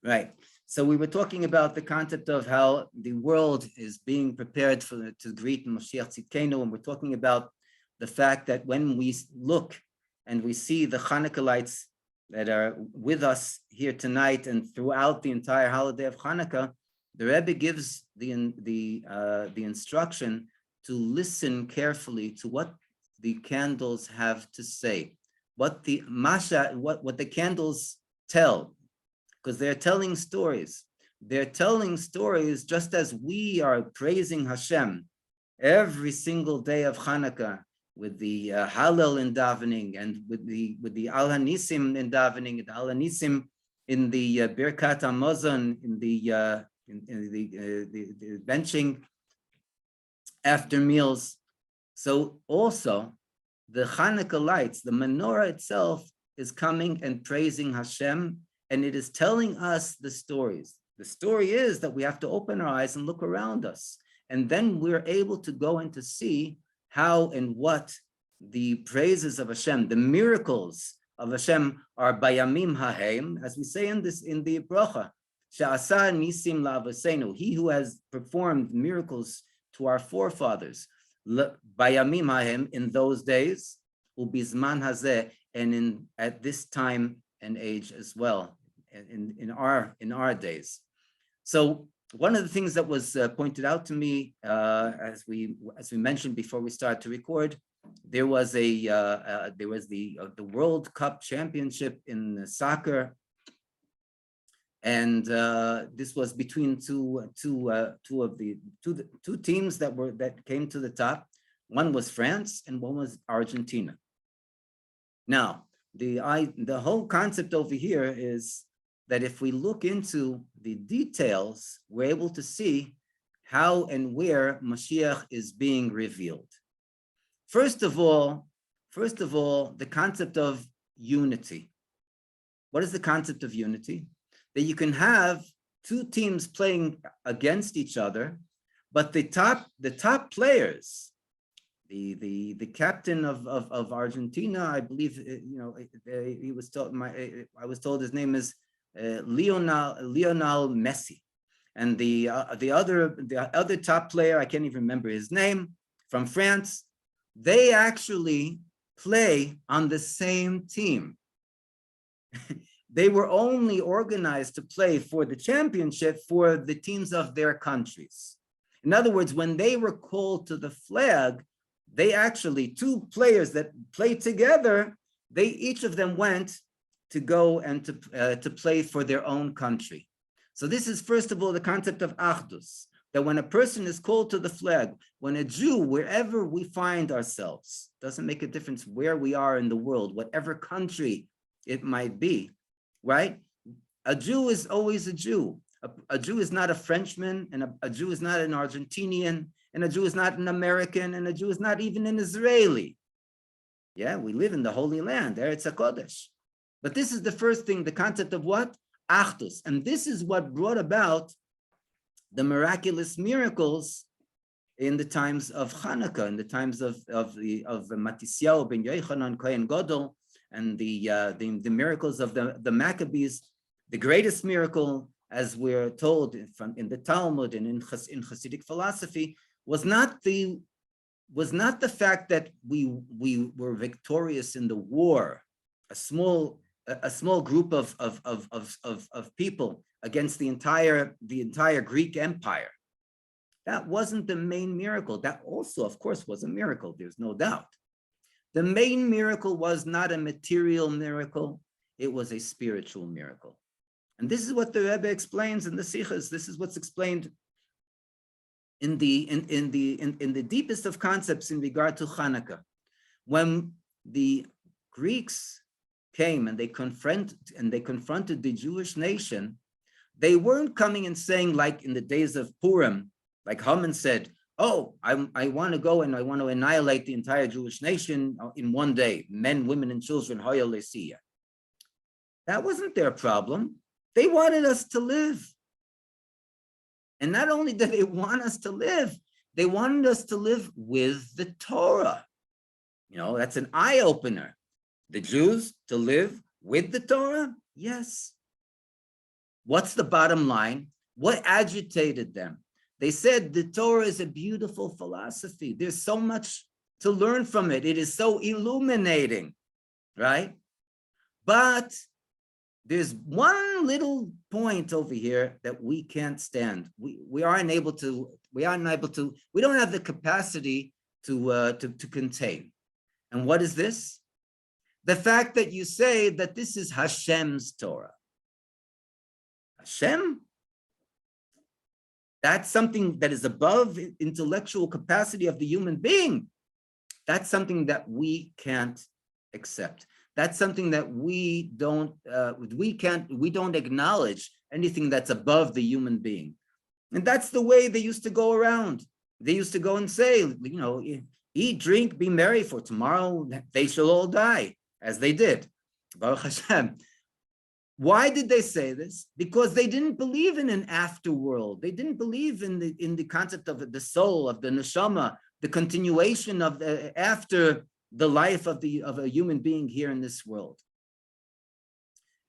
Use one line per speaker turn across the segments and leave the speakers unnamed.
Right. So we were talking about the concept of how the world is being prepared to greet Mashiach Tzidkenu, and we're talking about the fact that when we look and we see the Chanuka lights that are with us here tonight and throughout the entire holiday of Hanukkah, the Rebbe gives the instruction to listen carefully to what the candles have to say, what the candles tell, because they're telling stories. They're telling stories just as we are praising Hashem every single day of Hanukkah with the Hallel in davening and with the Al Hanisim in davening, the Al Hanisim in the Birkat Hamazon, in the benching after meals. So also the Hanukkah lights, the menorah itself is coming and praising Hashem, and it is telling us the stories. The story is that we have to open our eyes and look around us, and then we're able to go and to see how and what the praises of Hashem, the miracles of Hashem are bayamim hahem, as we say in the bracha, she'asa nisim la'avosenu, he who has performed miracles to our forefathers, bayamim hahem, in those days, ubizman hazeh, and at this time and age as well, in our days. So one of the things that was pointed out to me, as we mentioned before we started to record, there was the World Cup Championship in soccer, and this was between two teams that came to the top. One was France and one was Argentina. Now, the whole concept over here is that if we look into the details, we're able to see how and where Mashiach is being revealed. First of all, the concept of unity. What is the concept of unity? That you can have two teams playing against each other, but the top players, the captain of Argentina, I believe, he was told, I was told his name is Lionel Messi, and the other top player, I can't even remember his name, from France. They actually play on the same team. They were only organized to play for the championship for the teams of their countries. In other words, when they were called to the flag, they actually, two players that played together, each of them went to go and to play for their own country. So this is, first of all, the concept of achdus, that when a person is called to the flag, when a Jew, wherever we find ourselves, doesn't make a difference where we are in the world, whatever country it might be, right? A Jew is always a Jew. A Jew is not a Frenchman, and a Jew is not an Argentinian, and a Jew is not an American, and a Jew is not even an Israeli. Yeah, we live in the Holy Land, Eretz HaKodesh. But this is the first thing, the concept of what? Achdus. And this is what brought about the miraculous miracles in the times of Chanuka, in the times of Matisyahu ben Yochanan Kohen Gadol, and the miracles of the Maccabees. The greatest miracle, as we're told in the Talmud and in Hasidic philosophy, was not the fact that we were victorious in the war, a small group of people against the entire Greek Empire. That wasn't the main miracle. That also, of course, was a miracle. There's no doubt. The main miracle was not a material miracle. It was a spiritual miracle. And this is what the Rebbe explains in the Sichos. This is what's explained in the deepest of concepts in regard to Chanuka. When the Greeks came and they confronted the Jewish nation, they weren't coming and saying, like in the days of Purim, like Haman said, oh, I want to go and I want to annihilate the entire Jewish nation in one day, men, women, and children, Hoya Lesia. That wasn't their problem. They wanted us to live. And not only did they want us to live, they wanted us to live with the Torah. That's an eye-opener. The Jews to live with the Torah? Yes. What's the bottom line? What agitated them? They said the Torah is a beautiful philosophy. There's so much to learn from it. It is so illuminating, right? But there's one little point over here that we can't stand. We don't have the capacity to contain. And what is this? The fact that you say that this is Hashem's Torah. Hashem? That's something that is above intellectual capacity of the human being. That's something that we can't accept. That's something that we don't acknowledge anything that's above the human being. And that's the way they used to go around. They used to go and say, eat, drink, be merry, for tomorrow they shall all die, as they did. Baruch Hashem. Why did they say this? Because they didn't believe in an afterworld. They didn't believe in the concept of the soul, of the neshama, the continuation of after the life of a human being here in this world.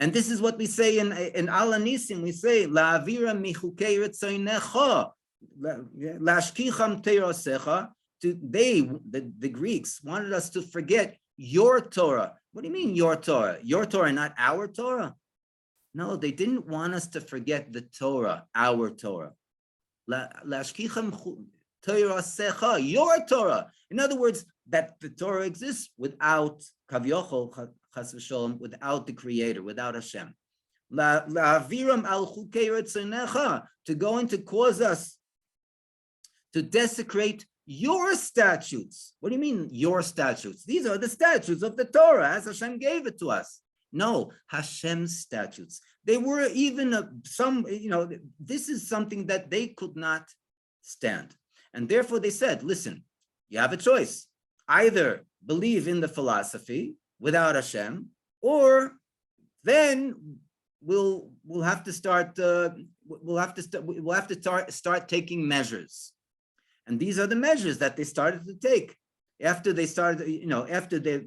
And this is what we say in Ala Nisim. We say, La'avira michukei ritzonecha, lashkicham teirasecha. The Greeks wanted us to forget your Torah. What do you mean your Torah? Your Torah, not our Torah? No, they didn't want us to forget the Torah, our Torah. Lashkicham teirasecha, your Torah. In other words, that the Torah exists without Kavyochol, Chas v'Sholom, without the Creator, without Hashem. La'aviram al chukei retzonecha, to go and to cause us to desecrate your statutes. What do you mean, your statutes? These are the statutes of the Torah, as Hashem gave it to us. No, Hashem's statutes. They were even this is something that they could not stand. And therefore they said, listen, you have a choice. Either believe in the philosophy without Hashem, or then we'll have to start taking measures. And these are the measures that they started to take after they started,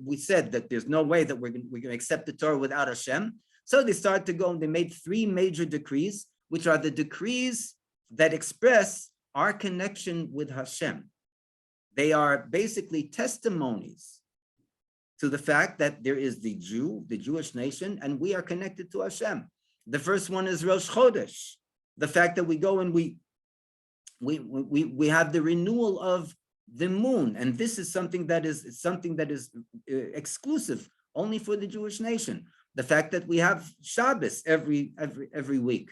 we said that there's no way that we're going to accept the Torah without Hashem. So they started to go and they made 3 major decrees, which are the decrees that express our connection with Hashem. They are basically testimonies to the fact that there is the Jewish nation, and we are connected to Hashem. The first one is Rosh Chodesh, the fact that we go and we have the renewal of the moon, and this is something that is exclusive only for the Jewish nation. The fact that we have Shabbos every week,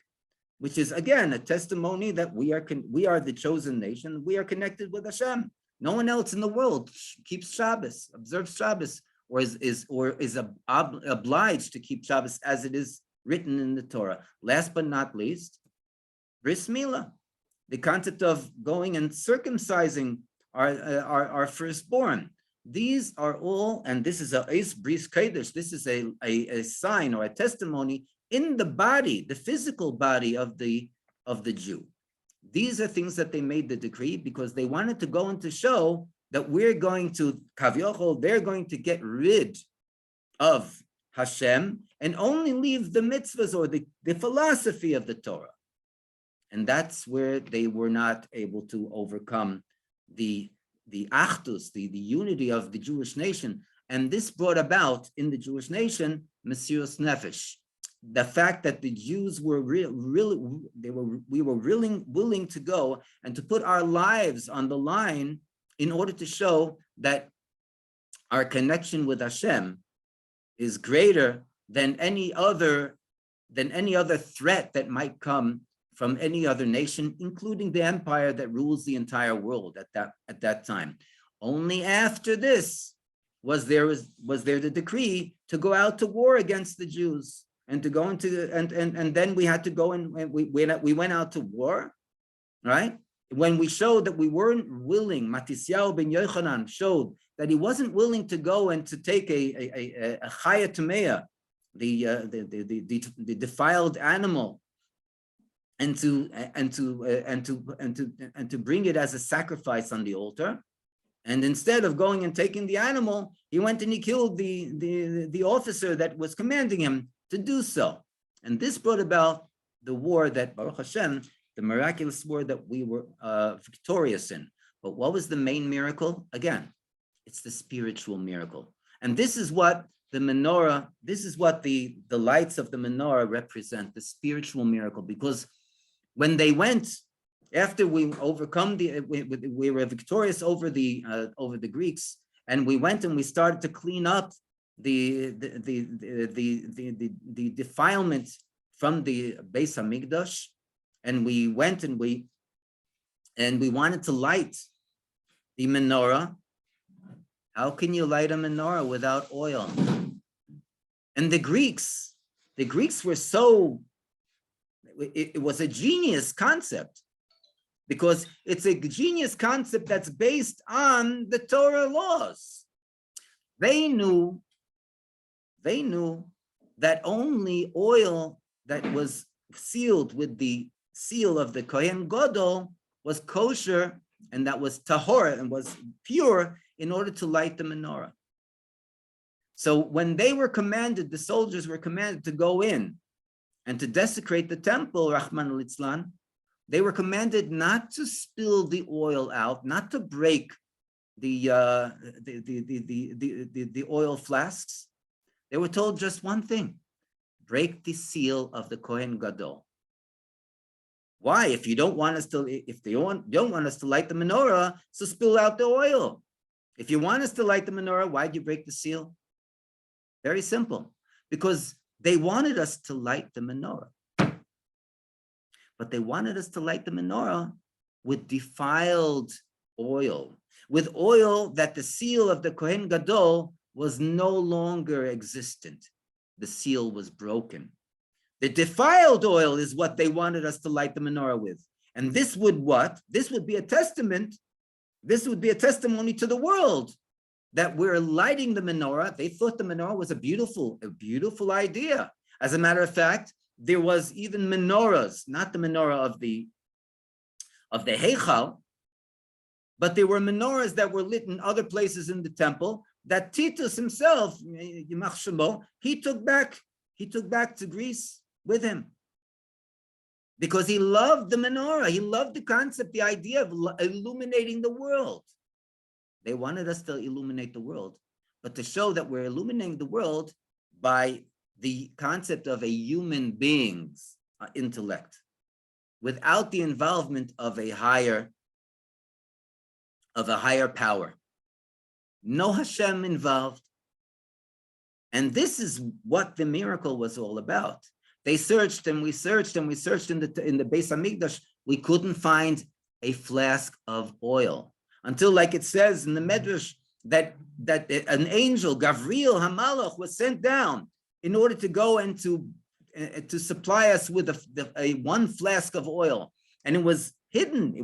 which is again a testimony that we are the chosen nation. We are connected with Hashem. No one else in the world keeps Shabbos, observes Shabbos, or is obliged to keep Shabbos as it is written in the Torah. Last but not least, Bris Milah, the concept of going and circumcising our firstborn. These are all, and this is a bris kodesh. This is a sign or a testimony in the body, the physical body of the Jew. These are things that they made the decree because they wanted to go and to show that we're going to, Kavyochol, they're going to get rid of Hashem and only leave the mitzvahs or the philosophy of the Torah. And that's where they were not able to overcome the achdus, the unity of the Jewish nation. And this brought about in the Jewish nation, Mesiras Nefesh. The fact that the Jews were willing to go and to put our lives on the line in order to show that our connection with Hashem is greater than any other threat that might come from any other nation, including the empire that rules the entire world at that time. Only after this was there the decree to go out to war against the Jews. And to go into and then we had to go and we went out to war, right? When we showed that we weren't willing, Matisyahu ben Yochanan showed that he wasn't willing to go and to take a chaya tameya, the defiled animal, and to bring it as a sacrifice on the altar. And instead of going and taking the animal, he went and he killed the officer that was commanding him to do so. And this brought about the war that, Baruch Hashem, the miraculous war that we were victorious in. But what was the main miracle? Again, it's the spiritual miracle. And this is what the menorah, this is what the lights of the menorah represent, the spiritual miracle. Because when they went, after we overcome we were victorious over the Greeks, and we went and we started to clean up the defilement from the Beis Hamikdash, and we went and we wanted to light the menorah. How can you light a menorah without oil? And the Greeks were so, it was a genius concept, because it's a genius concept that's based on the Torah laws. They knew that only oil that was sealed with the seal of the Kohen Gadol was kosher, and that was tahor, and was pure, in order to light the menorah. So when they were commanded, the soldiers were commanded to go in and to desecrate the temple, Rahman al-Itzlan, they were commanded not to spill the oil out, not to break the oil flasks. They were told just one thing: break the seal of the Kohen Gadol. Why? If you don't want us to, if they don't want us to light the menorah, so spill out the oil. If you want us to light the menorah, why'd you break the seal? Very simple, because they wanted us to light the menorah. But they wanted us to light the menorah with defiled oil, with oil that the seal of the Kohen Gadol was no longer existent. The seal was broken. The defiled oil is what they wanted us to light the menorah with. And this would what? This would be a testament. This would be a testimony to the world that we're lighting the menorah. They thought the menorah was a beautiful idea. As a matter of fact, there was even menorahs, not the menorah of the Heichal, but there were menorahs that were lit in other places in the temple that Titus himself, Yimach Shemo, he took back to Greece with him, because he loved the menorah. He loved the concept, the idea of illuminating the world. They wanted us to illuminate the world, but to show that we're illuminating the world by the concept of a human being's intellect, without the involvement of a higher power. No Hashem involved. And this is what the miracle was all about. They searched and we searched and we searched in the Beis Hamikdash. We couldn't find a flask of oil, until, like it says in the Medrash, that an angel, Gavriel Hamalach, was sent down in order to go and to supply us with a one flask of oil. And it was hidden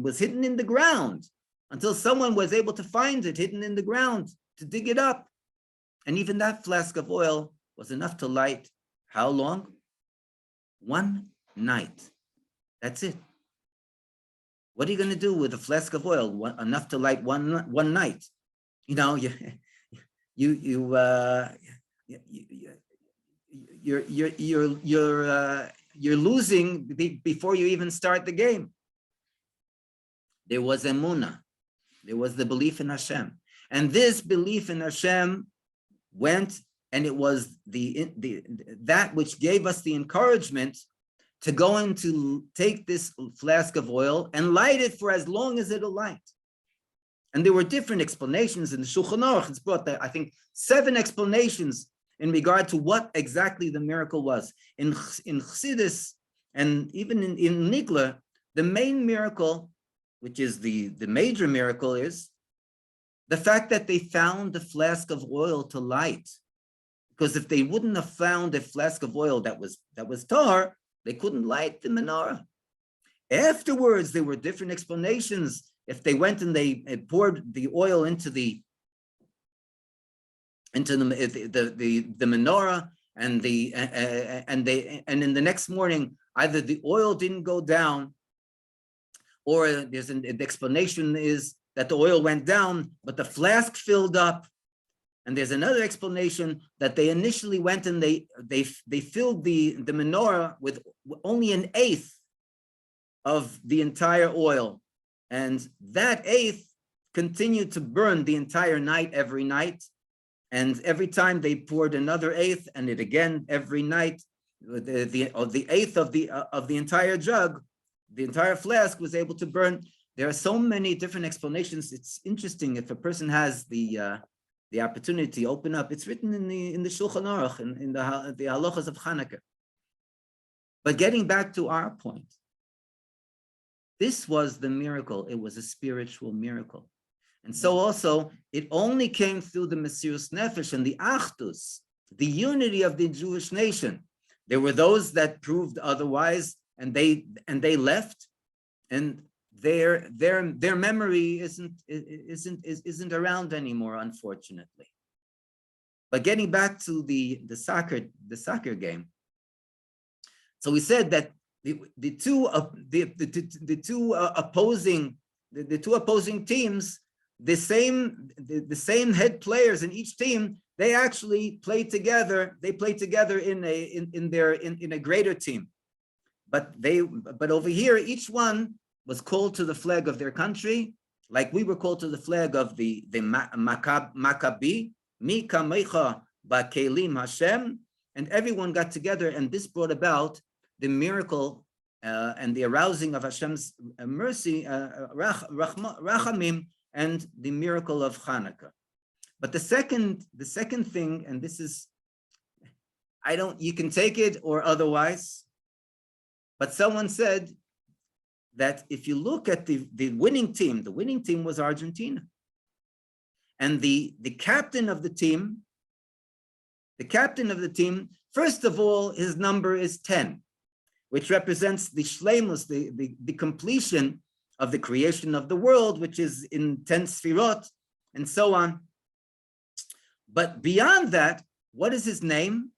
in the ground, until someone was able to find it hidden in the ground, to dig it up. And even that flask of oil was enough to light how long? One night. That's it. What are you going to do with a flask of oil enough to light one night? You know, you're losing before you even start the game. There was emunah. There was the belief in Hashem, and this belief in Hashem went, and it was that which gave us the encouragement to go and to take this flask of oil and light it for as long as it'll light. And there were different explanations in the Shulchan Aruch. It's brought that, I think, 7 explanations in regard to what exactly the miracle was. In Chassidus and even in Nikla, the main miracle, which is the major miracle, is the fact that they found the flask of oil to light. Because if they wouldn't have found a flask of oil that was tar, they couldn't light the menorah. Afterwards, there were different explanations. If they went and they poured the oil into the menorah, and in the next morning, either the oil didn't go down, or there's the explanation is that the oil went down, but the flask filled up. And there's another explanation that they initially went and they filled the menorah with only an eighth of the entire oil. And that eighth continued to burn the entire night, every night. And every time they poured another eighth, and it again every night, the eighth of the entire jug, the entire flask was able to burn. There are so many different explanations. It's interesting if a person has the opportunity to open up. It's written in the Shulchan Aruch, in the halachas of Chanuka. But getting back to our point, this was the miracle. It was a spiritual miracle. And so also, it only came through the Mesirus Nefesh and the Achdus, the unity of the Jewish nation. There were those that proved otherwise, and they left, and their memory isn't around anymore, unfortunately. But getting back to the soccer game, so we said that the two opposing teams, the same head players in each team, they actually played together. They played together in a greater team, but over here, each one was called to the flag of their country, like we were called to the flag of the Maccabi, Mi Kamecha Ba'Kelim Hashem, and everyone got together, and this brought about the miracle and the arousing of Hashem's mercy, Rachamim, and the miracle of Chanuka. But the second thing, and this is, you can take it or otherwise, but someone said that if you look at the winning team was Argentina. And the captain of the team, first of all, his number is 10, which represents the shleimus, the completion of the creation of the world, which is in 10 sfirot, and so on. But beyond that, what is his name?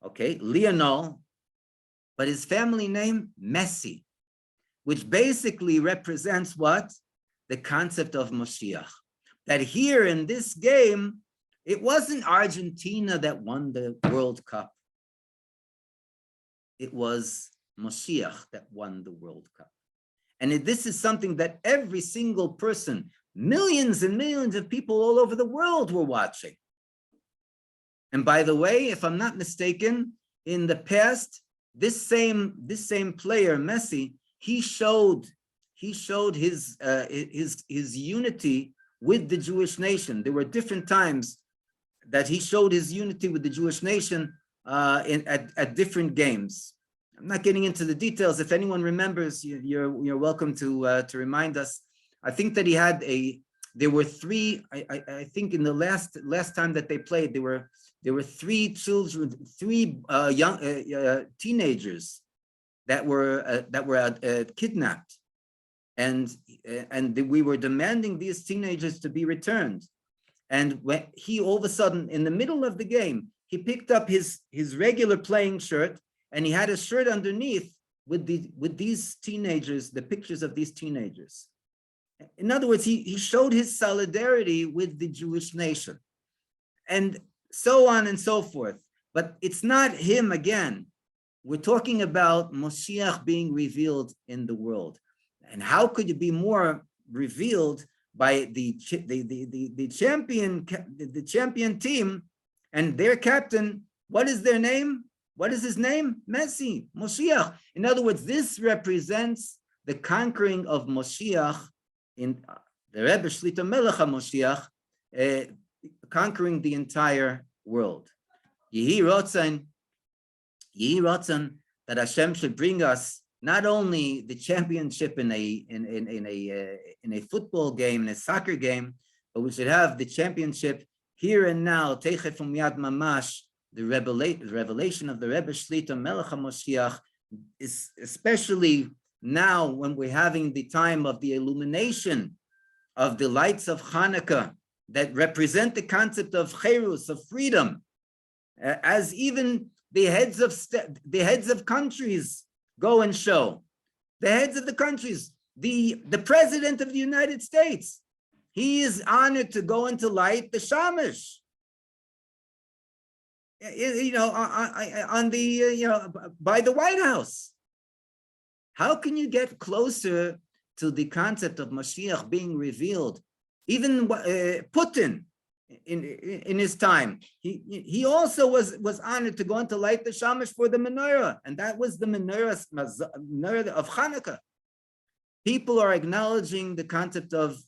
Okay, Lionel, but his family name, Messi, which basically represents what? The concept of Moshiach. That here in this game, it wasn't Argentina that won the World Cup. It was Moshiach that won the World Cup. And this is something that every single person, millions and millions of people all over the world were watching. And by the way, if I'm not mistaken, in the past, this same player, Messi, he showed his unity with the Jewish nation. There were different times that he showed his unity with the Jewish nation at different games. I'm not getting into the details. If anyone remembers, you're welcome to remind us. I think that there were three. I think in the last time that they played, there were three children, young teenagers that were kidnapped, and we were demanding these teenagers to be returned. And when he all of a sudden, in the middle of the game, he picked up his regular playing shirt, and he had a shirt underneath with these teenagers, the pictures of these teenagers. In other words, he showed his solidarity with the Jewish nation, and so on and so forth. But it's not him again. We're talking about Moshiach being revealed in the world. And how could it be more revealed by the champion team and their captain? What is their name? What is his name? Messi, Moshiach. In other words, this represents the conquering of Moshiach in the Rebbe Shlita Melech Ha'Moshiach, conquering the entire world. Yehi Ratzon that Hashem should bring us not only the championship in a football game, in a soccer game, but we should have the championship here and now. Teichef Umyad Mamash, the revelation of the Rebbe Shlita Melech Ha'Moshiach, is especially now when we're having the time of the illumination of the lights of Chanuka that represent the concept of cherus, of freedom, as even the heads of countries go and show. The heads of the countries, the president of the United States, he is honored to go and to light the shamash. on the, by the White House. How can you get closer to the concept of Mashiach being revealed? Even Putin, in his time, he also was honored to go on to light the shamash for the menorah, and that was the menorah of Chanuka. People are acknowledging the concept of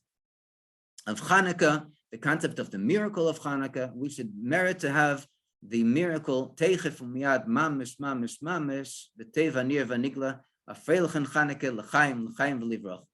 Chanuka, the concept of the miracle of Chanuka. We should merit to have the miracle teichef umiyad mamish mamish mamish the teva nir vanigla afreilchen Chanuka l'chaim v'livrach.